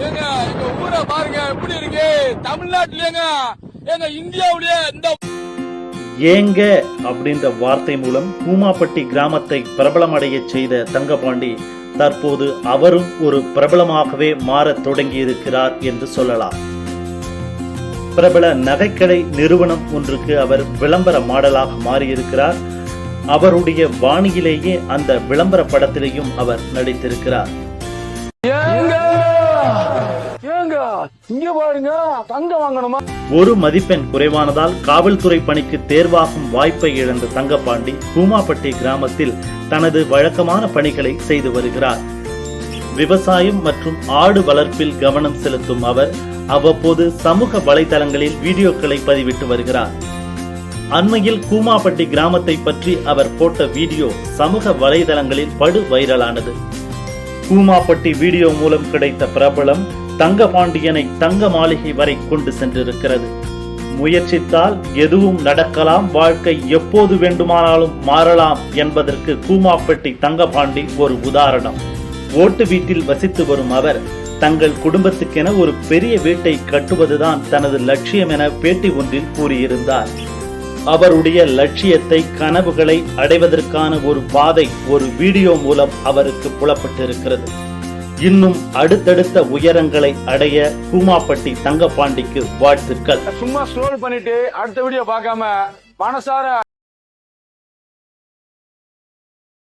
ஏங்க எங்க ஊரை பாருங்க எப்படி இருக்கு. தமிழ்நாட்டிலேங்க எங்க இந்தியாவிலேயே இந்த ஏங்க அப்படின்ற வார்த்தை மூலம் கூமாப்பட்டி கிராமத்தை பிரபலமடைய செய்த தங்கபாண்டி தற்போது அவரும் ஒரு பிரபலமாகவே மாறத் தொடங்கி இருக்கிறார் என்று சொல்லலாம். பிரபல நகைக்கடை நிறுவனம் ஒன்றுக்கு அவர் விளம்பர மாடலாக மாறியிருக்கிறார். அவருடைய வாணியிலேயே அந்த விளம்பர படத்திலேயும் அவர் நடித்திருக்கிறார். இங்க பாருங்க தங்க வாங்கணுமா? ஒரு மதிப்பெண் குறைவானதால் காவல்துறை பணிக்கு தேர்வாகும் வாய்ப்பை இழந்த தங்கபாண்டி கூமாப்பட்டி கிராமத்தில் தனது வழக்கமான பணிகளை செய்து வருகிறார். விவசாயம் மற்றும் ஆடு வளர்ப்பில் கவனம் செலுத்தும் அவர் அவ்வப்போது சமூக வலைதளங்களில் வீடியோக்களை பதிவிட்டு வருகிறார். அண்மையில் கூமாப்பட்டி கிராமத்தை பற்றி அவர் போட்ட வீடியோ சமூக வலைதளங்களில் படு வைரலானது. கூமாப்பட்டி வீடியோ மூலம் கிடைத்த பிரபலம் தங்கபாண்டியனை தங்க மாளிகை வரை கொண்டு சென்றிருக்கிறது. முயற்சித்தால் எதுவும் நடக்கலாம், வாழ்க்கை எப்போது வேண்டுமானாலும் மாறலாம் என்பதற்கு கூமாப்பட்டி தங்கபாண்டி ஒரு உதாரணம். ஓட்டு வீட்டில் வசித்து வரும் அவர் தங்கள் குடும்பத்துக்கென ஒரு பெரிய வீட்டை கட்டுவதுதான் தனது லட்சியம் என பேட்டி ஒன்றில் கூறியிருந்தார். அவருடைய லட்சியத்தை, கனவுகளை அடைவதற்கான ஒரு பாதை ஒரு வீடியோ மூலம் அவருக்கு புலப்பட்டிருக்கிறது. இன்னும் அடுத்தடுத்த உயரங்களை அடைய கூமாப்பட்டி தங்கபாண்டிக்கு வாழ்த்துக்கள். சும்மா ஸ்க்ரோல் பண்ணிட்டு அடுத்த வீடியோ பார்க்காம மனசார